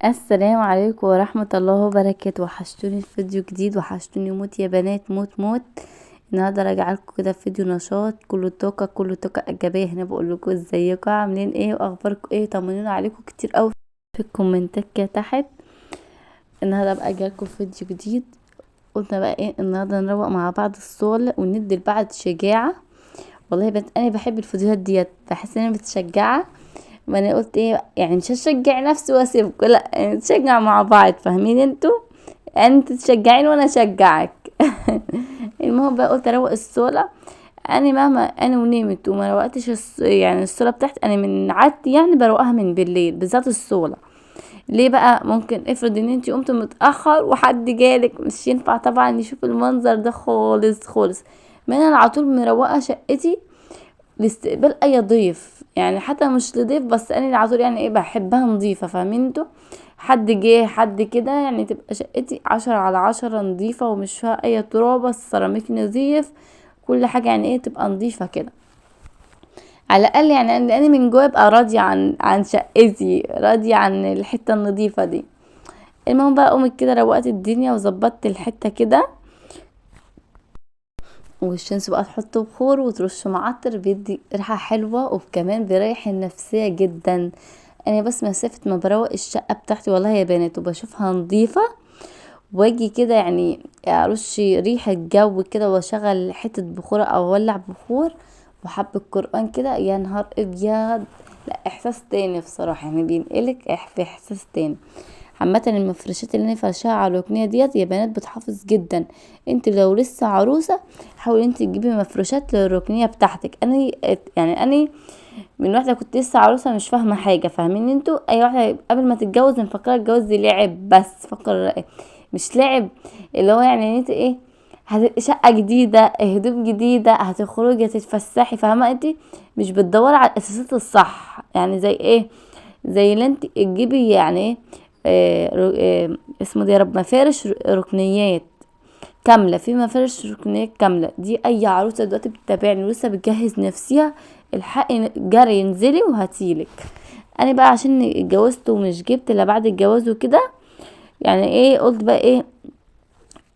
السلام عليكم ورحمة الله وبركاته. وحشتوني في فيديو جديد، وحشتوني موت يا بنات، موت موت. النهارده راجعه لكم كده في فيديو نشاط كله طاقه كله طاقه ايجابيه. هنا بقول لكم ازيكم عاملين ايه واخباركم ايه، طمنونا عليكم كتير قوي في الكومنتات كده تحت. النهارده بقى جالكم فيديو جديد. قلنا بقى ايه النهارده نروق مع بعض الصول وندي لبعض شجاعه. والله بس انا بحب الفيديوهات ديت، بحس ان انا متشجعه. ما انا قلت ايه يعني مش هشجع نفسي واسيبكم، لا يعني نتشجع مع بعض، فاهمين انتوا؟ يعني انت تشجعين وانا اشجعك. المهم بقى قلت اروق الصوله. انا مهما انا ونمت وما روقتش يعني الصوله بتاعتي، انا من عادتي يعني بروقها من بالليل بالذات الصوله. ليه بقى؟ ممكن افرض ان انتي قمت متاخر وحد جالك، مش ينفع طبعا يشوف المنظر ده خالص خالص. ما انا على طول مروقه شقتي لاستقبال اي ضيف، يعني حتى مش لضيف بس انا اللي على طول يعني ايه بحبها نظيفه، فاهمين انتوا؟ حد جه حد كده يعني تبقى شقتي 10/10 نظيفه ومش فيها اي ترابه، السيراميك نظيف، كل حاجه يعني ايه تبقى نظيفه كده. على الاقل يعني انا من جوه ابقى راضيه عن شقتي، راضيه عن الحته النظيفه دي. المهم بقى قومت كده روقت الدنيا وظبطت الحته كده. والشمس بقى تحط بخور وترش معطر بيدي ريحه حلوه، وكمان بيريح النفسيه جدا. انا بس مسافه ما بروق الشقه بتاعتي والله يا بنات وبشوفها نظيفه، واجي كده يعني ارش ريحه جو كده واشغل حته بخور او اولع بخور وحب القران كده، يا نهار ابيض. لا احساس تاني بصراحه، يعني بينقلك في احساس تاني. عامه المفرشات اللي انا فرشاها على الركنيه ديت يا بنات بتحافظ جدا. انت لو لسه عروسه حاولي انت تجيبي مفروشات للركنيه بتاعتك. انا يعني انا من واحده كنت لسه عروسه مش فاهمه حاجه، فاهمين انتوا؟ اي واحده قبل ما تتجوز مفكره الجواز دي لعب، بس فكر مش لعب. اللي هو يعني انت ايه، شقه جديده، هدوم جديده، هتخرجي هتتفسحي، فاهمه انت؟ مش بتدوري على الاساسات الصح، يعني زي ايه؟ زي اللي انت تجيبي يعني ايه، اسمه ده يا رب مفارش ركنيات كاملة، في مفارش ركنيات كاملة. دي اي عروسة دلوقتي بتتابعني ولسه بتجهز نفسها الحقي جري انزلي وهاتيلك. انا بقى عشان اتجوزت ومش جبت الا بعد الجواز وكده، يعني ايه قلت بقى ايه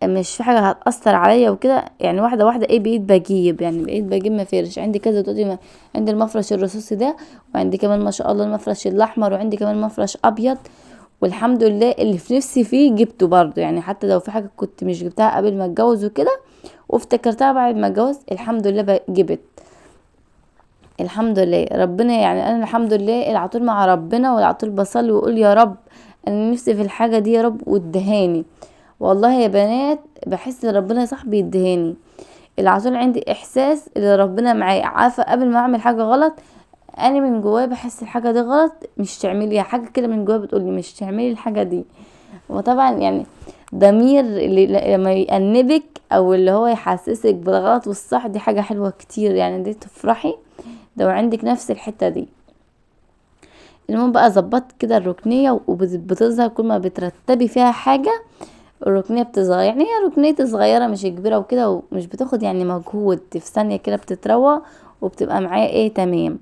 مش في حاجة هتأثر عليا وكده، يعني واحدة واحدة ايه بقيت بجيب، يعني بقيت بجيب مفارش. عندي كذا دلوقتي عندي المفرش الرصاصي ده، وعندي كمان ما شاء الله المفرش الاحمر، وعندي كمان مفرش ابيض. والحمد لله اللي في نفسي فيه جبته برضو، يعني حتى لو في حاجة كنت مش جبتها قبل ما اتجوز وكده وافتكرتها بعد ما اتجوز، الحمد لله جبت. الحمد لله ربنا، يعني انا الحمد لله اللي على طول مع ربنا، واللي على طول بصلي واقول يا رب انا نفسي في الحاجة دي يا رب وادهاني. والله يا بنات بحس ان ربنا يا صاحبي يدهاني. اللي على طول عندي احساس ان ربنا معايا، عارفه قبل ما اعمل حاجه غلط انا من جوايا بحس الحاجه دي غلط، مش تعملي حاجه كده من جوايا بتقولي مش تعملي الحاجه دي. وطبعا يعني ضمير اللي لما يأنبك او اللي هو يحسسك بالغلط والصح دي حاجه حلوه كتير، يعني دي تفرحي لو عندك نفس الحته دي. المهم بقى ظبطت كده الركنيه وبتظهر كل ما بترتبي فيها حاجه الركنيه بتصغر، يعني هي ركنيه صغيره مش كبيره وكده، ومش بتاخد يعني مجهود، في ثانيه كده بتتروى وبتبقى معايا ايه تمام.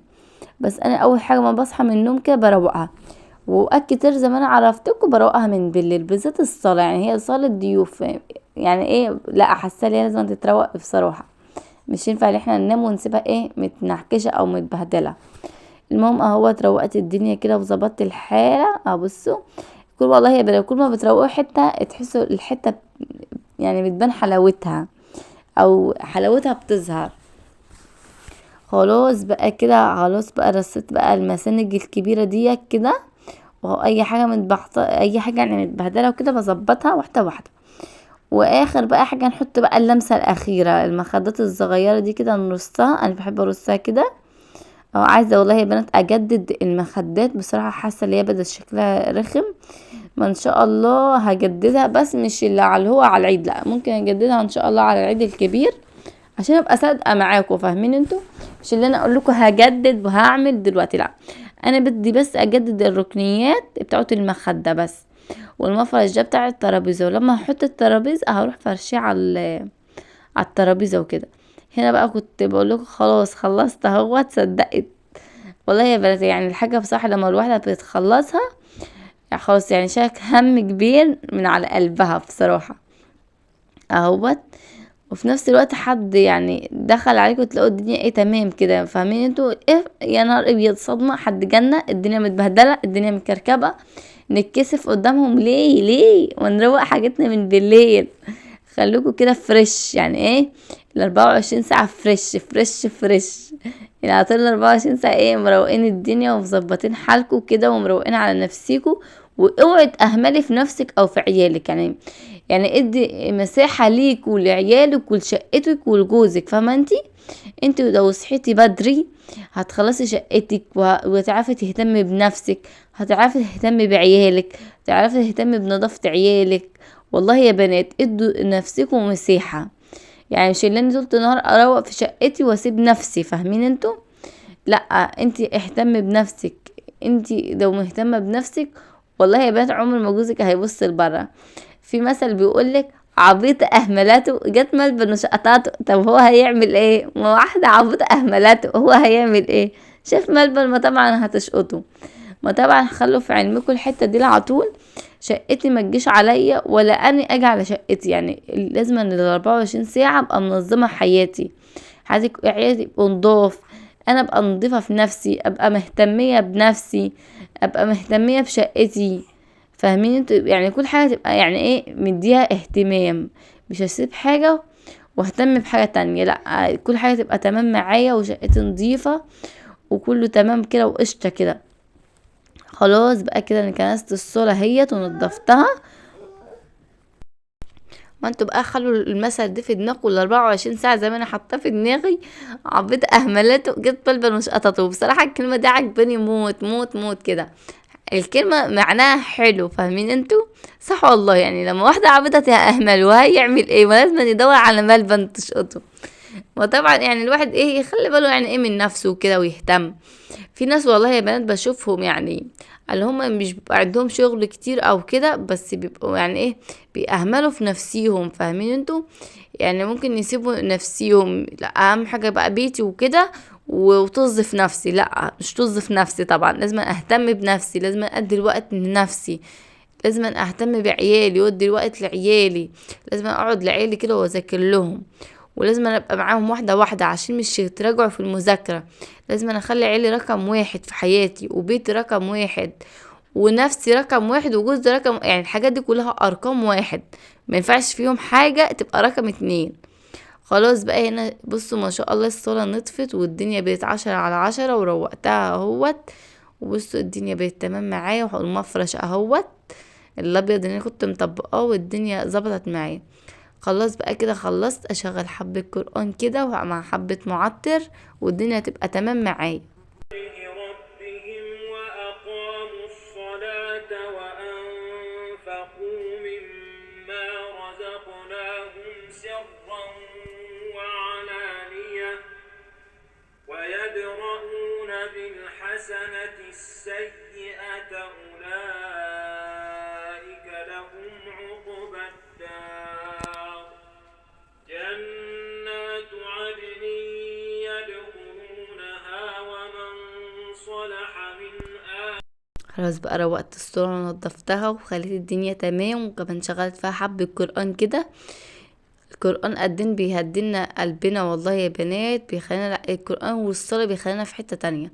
بس انا اول حاجه ما بصحى من النوم كده بروقها، واوقات كتير زي ما انا عرفتكم بروقها من بالليل بالذات الصلاه، يعني هي صلاه ضيوف يعني ايه، لا حاسه لي لازم تتروق بصراحه. مش ينفع ان احنا ننام ونسيبها ايه متنحكشه او متبهدله. المهم اهو روقت الدنيا كده وظبطت الحاله. بصوا كل والله يا بنات كل ما بتروقوا حته تحسوا الحته يعني بتبان حلاوتها، او حلاوتها بتظهر. خلاص بقى كده، خلاص بقى رصيت بقى المسانج الكبيره دي كده، وهو اي حاجه اي حاجه يعني متبهدله وكده بظبطها واحده واحده. واخر بقى حاجه نحط بقى اللمسه الاخيره، المخدات الصغيره دي كده نرصها، انا بحب ارصها كده. او عايزه والله يا بنات اجدد المخدات بصراحه، حاسه ان هي بدأ شكلها رخم. ما ان شاء الله هجددها، بس مش اللي على هو على العيد، لا ممكن اجددها ان شاء الله على العيد الكبير عشان ابقى صادقه معاكم، فاهمين انتوا؟ مش اللي انا اقول لكم هجدد وهعمل دلوقتي، لا انا بدي بس اجدد الركنيات بتاعت المخده بس، والمفرش ده بتاع الترابيزه، ولما هحط الترابيزه هروح فرشيه على الترابيزه وكده. هنا بقى كنت بقول لكم خلاص خلصت اهو، تصدقت والله يا بنات يعني الحاجه بصراحه لما الواحده بتخلصها يعني خلاص يعني شاك هم كبير من على قلبها بصراحة اهوت. وفي نفس الوقت حد يعني دخل عليكم تلاقوا الدنيا ايه تمام كده، فاهمين انتوا ايه؟ يا نهار ابيض، صدمة، حد جنة، الدنيا متبهدلة، الدنيا متكركبة، نتكسف قدامهم ليه ونروق حاجتنا من بالليل. خلوكوا كده فريش، يعني ايه ال24 ساعة فريش يعني على طول ال24 ساعة ايه مروقين الدنيا ومظبطين حالكوا كده ومروقين على نفسيكوا. واوعي تأهملي في نفسك او في عيالك، يعني ادي مساحة ليك ولعيالك ولشقتك ولجوزك، فاهمة انت لو صحيتي بدري هتخلصي شقتك وتعرفي تهتمي بنفسك، هتعرفي تهتمي بعيالك، تعرفي تهتمي بنظافة عيالك. والله يا بنات ادوا نفسكم مساحة، يعني مش اللي انا طول النهار اروق في شقتي واسيب نفسي، فاهمين انتوا؟ لا، انت اهتمي بنفسك. انت لو مهتمة بنفسك والله يا بنات عمر ما جوزك هيبص لبره. في مثل بيقولك عبيطة اهملته جت ملبن وشقطاته. طب هو هيعمل ايه؟ ما واحدة عبيطة اهملته، هو هيعمل ايه؟ شاف ملبن ما طبعا هتشقطه. ما طبعا خلوا في علمكم الحتة دي على طول. شقتي ما تجيش عليا ولا اني اجي على شقتي، يعني لازم ان ال24 ساعة ابقى منظمة حياتي، حياتي يبقوا نضاف، انا ابقى نضيفة في نفسي، ابقى مهتمية بنفسي، ابقى مهتمية بشقتي، فاهمين انتوا؟ يعني كل حاجة تبقى يعني ايه مديها اهتمام، مش هسيب حاجة واهتم بحاجة تانية، لا كل حاجة تبقى تمام معايا وشقتي نضيفة وكله تمام كده وقشطة كده. خلاص بقى كده انا كنست الصورة هيت ونضفتها. ما انتوا بقى خلوا المثل ده في دماغكم ال24 ساعة زي ما انا حاطاه في دماغي. عبيط اهملته جت بلبل مش قطته. بصراحة الكلمة دي عجباني موت موت موت كده، الكلمة معناها حلو، فاهمين انتوا؟ صح والله، يعني لما واحدة عبيطة اهمل وهيعمل ايه؟ ما لازم يدور على ملبن تشقطه. وطبعا يعني الواحد ايه يخلي باله يعني ايه من نفسه وكده ويهتم. في ناس والله يا بنات بشوفهم يعني اللي هم مش بيبقى عندهم شغل كتير او كده، بس بيبقوا يعني ايه بيأهملوا في نفسيهم، فاهمين انتوا؟ يعني ممكن يسيبوا نفسيهم، لا اهم حاجة بقى بيتي وكده وطز في نفسي. لا مش طز في نفسي، طبعا لازم اهتم بنفسي، لازم ادي الوقت لنفسي، لازم اهتم بعيالي وادي الوقت لعيالي، لازم اقعد لعيالي كده واذاكر لهم، ولازم أنا ابقى معاهم واحده واحده عشان مش يتراجعوا في المذاكره. لازم أنا اخلي عيالي رقم واحد في حياتي، وبيتي رقم واحد، ونفسي رقم واحد، وجوزي رقم، يعني الحاجات دي كلها ارقام واحد، ما ينفعش فيهم حاجه تبقى رقم 2. خلاص بقى هنا بصوا ما شاء الله الصورة نطفت والدنيا بقت 10/10 وروقتها اهوت. وبصوا الدنيا بقت تمام معايا، والمفرش اهوت الابيض اللي انا كنت مطبقاه والدنيا ظبطت معايا. خلاص بقى كده خلصت، اشغل حبة قرآن كده مع حبة معطر والدنيا تبقى تمام معايا. ربهم وأقاموا الصلاة وأنفقوا مما رزقناهم سرا وعلانية ويدرؤون بالحسنة السيئة أولئك لهم عقبى الدار جنات عدن يدخلونها ومن صلح من خلاص بقى روقت الصورة ونضفتها وخليت الدنيا تمام، وكمان شغلت فيها حبة قرآن كده. القرآن قدين بيهدينا قلبنا والله يا بنات، بيخلينا القرآن والصلاة بيخلينا في حتة تانية.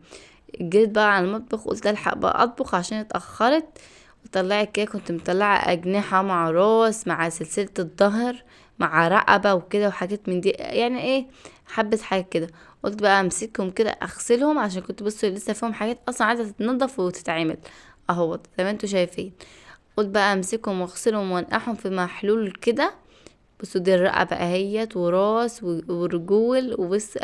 جيت بقى على المطبخ قلت الحق بقى اطبخ عشان اتأخرت، وطلعت كده كنت مطلعة أجنحة مع راس مع سلسلة الظهر مع رقبة وكده وحاجات من دي، يعني ايه حبة حاجات كده. قلت بقى امسكهم كده اغسلهم عشان كنت بصوا لسه فيهم حاجات اصلا عايزة تتنضف وتتعمل اهو زي ما انتوا شايفين. قلت بقى امسكهم واغسلهم وانقعهم في محلول كده. بصوا دي الرقبة اهيت وراس ورجول وبص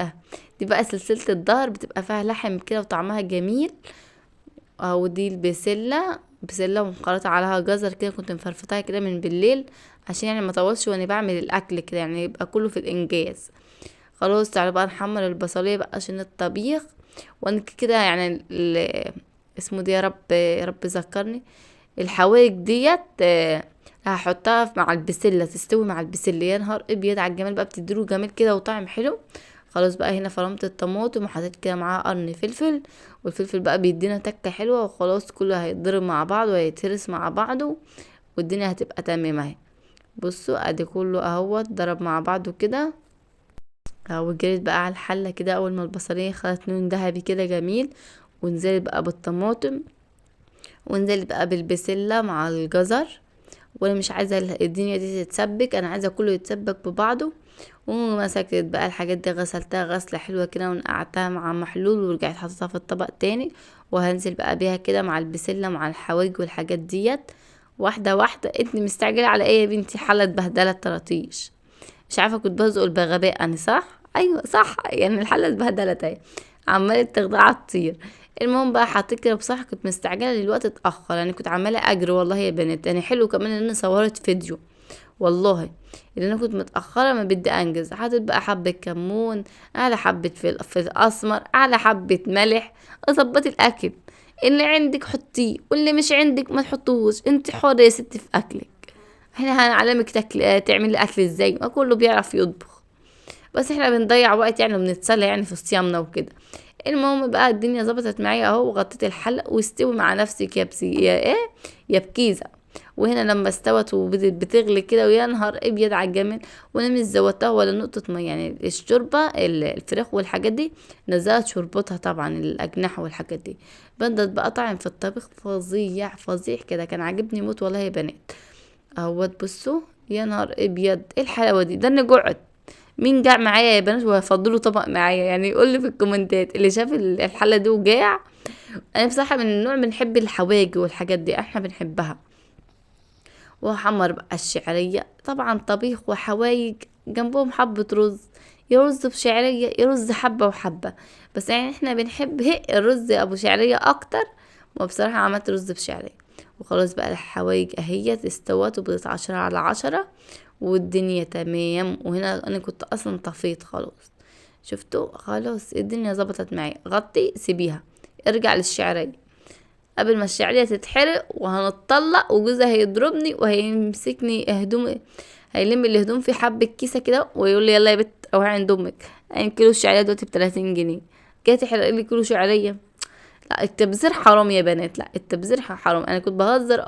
دي بقى سلسلة الظهر بتبقى فيها لحم كده وطعمها جميل. اهو دي بسلة ومخلطة عليها جزر كده، كنت مفرفتها كده من بالليل عشان يعني ما طولش وانا بعمل الاكل كده، يعني يبقى كله في الانجاز. خلاص تعالوا بقى نحمر البصلية بقى عشان الطبيخ. وانا كده يعني اسمه دي يا رب يا رب ذكرني. الحوايج ديت هحطها مع البسلة تستوي مع البسلة، يا نهار ابيض على الجمال بقى، بتديله جمال كده وطعم حلو. خلاص بقى هنا فرمت الطماطم وحطيت كده معاها قرن فلفل، والفلفل بقى بيدينا تكة حلوة، وخلاص كله هيتضرب مع بعض وهيتهرس مع بعضه، والدنيا هتبقى تمام اهي. بصوا ادي كله اهوت ضرب مع بعضه كده اهو. جريت بقى على الحلة كده اول ما البصلية خدت لون ذهبي كده جميل، ونزلت بقى بالطماطم، ونزلت بقى بالبسلة مع الجزر. وانا مش عايزة الدنيا دي تتسبك، انا عايزة كله يتسبك ببعضه. ومسكت بقى الحاجات دي غسلتها غسلة حلوة كده ونقعتها مع محلول، ورجعت حطيتها في الطبق تاني. وهنزل بقى بيها كده مع البسلة مع الحواج والحاجات ديت واحدة واحدة. انت مستعجلة على ايه يا بنتي؟ حلة اتبهدلت طراطيش. مش عارفة كنت بزقل بغباء انا صح؟ ايوه صح، يعني الحلة اتبهدلت اهي، عمالة تخضع تطير. المهم بقى حطيت كده، بصراحة كنت مستعجلة للوقت اتأخر، يعني كنت عمالة اجري والله يا بنات. يعني حلو كمان ان انا صورت فيديو والله، اللي انا كنت متأخرة ما بدي انجز. حطيت بقى حبة كمون على حبة فلفل اسمر على حبة ملح، اظبط الاكل. اللي عندك حطيه واللي مش عندك ما تحطوش، انت حرة يا ستي في اكلك. احنا هنعلمك تعملي اكل ازاي، ما كله بيعرف يطبخ، بس احنا بنضيع وقت يعني وبنتسلى يعني في صيامنا وكده. المهم بقى الدنيا ظبطت معايا اهو، وغطيت الحلق واستوي مع نفسك يا ايه يا بكيزه. وهنا لما استوت وبتغلي كده، ويا نهار ابيض على الجمال. وانا مش زودتها ولا نقطه ميه، يعني الشوربه الفراخ والحاجات دي نزلت شوربتها طبعا، الاجنحه والحاجات دي. بدت بقى طعم في الطبخ فظيع فظيع كده، كان عاجبني موت والله يا بنات. اهوت بصوا يا نهار ابيض ايه الحلاوه دي، ده انا جعت. مين جاع معايا يا بنات وهيفضلوا طبق معايا؟ يعني يقول لي في الكومنتات اللي شاف الحله دي وجاع. انا بصراحه من النوع بنحب الحواجي والحاجات دي، احنا بنحبها. وهحمر بقى الشعريه، طبعا طبيخ وحوايج جنبهم حبه رز، يا رز بشعريه يا رز حبه وحبه، بس يعني احنا بنحب الرز ابو شعريه اكتر. وبصراحه عملت رز بشعريه. وخلاص بقى الحوايج اهيت استوت وبقت 10/10، والدنيا تمام. وهنا انا كنت اصلا طفيت خلاص، شفتوا خلاص الدنيا ظبطت معايا. غطي سيبيها، ارجع للشعرية قبل ما الشعرية تتحرق وهنطلق، وجوزها هيضربني وهيمسكني هدومي، هيلم الهدوم في حبة كيسة كده ويقول لي يلا يا بت روحي عند امك، يعني كيلو الشعرية دلوقتي ب30 جنيه، جاي تحرق لي كيلو شعرية؟ لا التبذير حرام يا بنات، لا التبذير حرام. انا كنت بهزر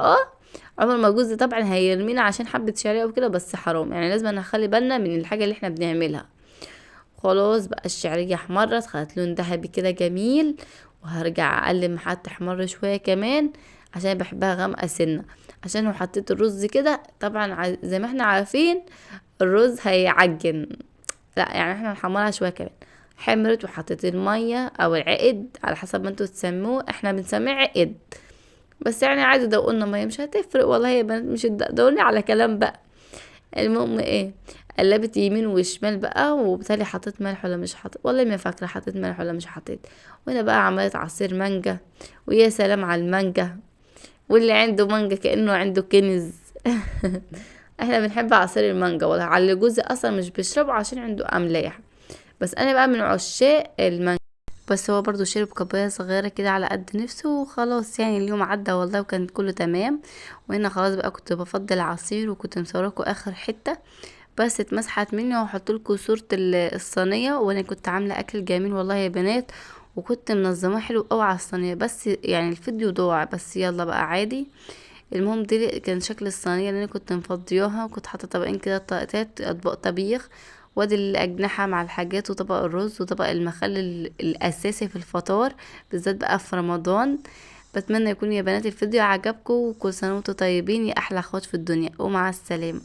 عمر ما جوزي طبعا هيرمينا عشان حبة شعرية وكده، بس حرام يعني لازم نخلي بالنا من الحاجة اللي احنا بنعملها. خلاص بقى الشعرية احمرت خدت لون ذهبي كده جميل، وهرجع اقلب حتى احمر شوية كمان عشان بحبها غامقة سنة. عشان لو حطيت الرز كده طبعا زي ما احنا عارفين الرز هيعجن، لا يعني احنا نحمرها شوية كمان. حمرت وحطيت المية او العقد على حسب ما انتوا تسموه، احنا بنسميه عقد، بس يعني عادي لو قلنا مية مش هتفرق والله يا بنات، مش تدقوني على كلام بقى. المهم ايه، قلبت يمين وشمال بقى، وبالتالي حطيت ملح ولا مش حطيت، والله ما فاكره حطيت ملح ولا مش حطيت. وهنا بقى عملت عصير مانجا، ويا سلام على المانجا، واللي عنده مانجا كأنه عنده كنز. احنا بنحب عصير المانجا والله، على جوزي اصلا مش بيشربه عشان عنده املاح، بس انا بقى من عشاق المانجا. بس هو برضو شرب كوبايه صغيره كده على قد نفسه وخلاص، يعني اليوم عدى والله وكان كله تمام. وهنا خلاص بقى كنت بفضل عصير، وكنت مصوراكم اخر حته بس اتمسحت مني، وهحط لكم صوره الصينيه. وانا كنت عامله اكل جميل والله يا بنات، وكنت منظماه حلو قوي على الصينيه، بس يعني الفيديو ضاع، بس يلا بقى عادي. المهم دي كان شكل الصينيه اللي انا كنت مفضياها، وكنت حاطه طبقين كده طقطات اطباق طبيخ، وادي الاجنحه مع الحاجات، وطبق الرز، وطبق المخلل الاساسي في الفطار بالذات بقى في رمضان. بتمنى يكون يا بنات الفيديو عجبكم، وكل سنه وانتم طيبين يا احلى اخوات في الدنيا، ومع السلامه.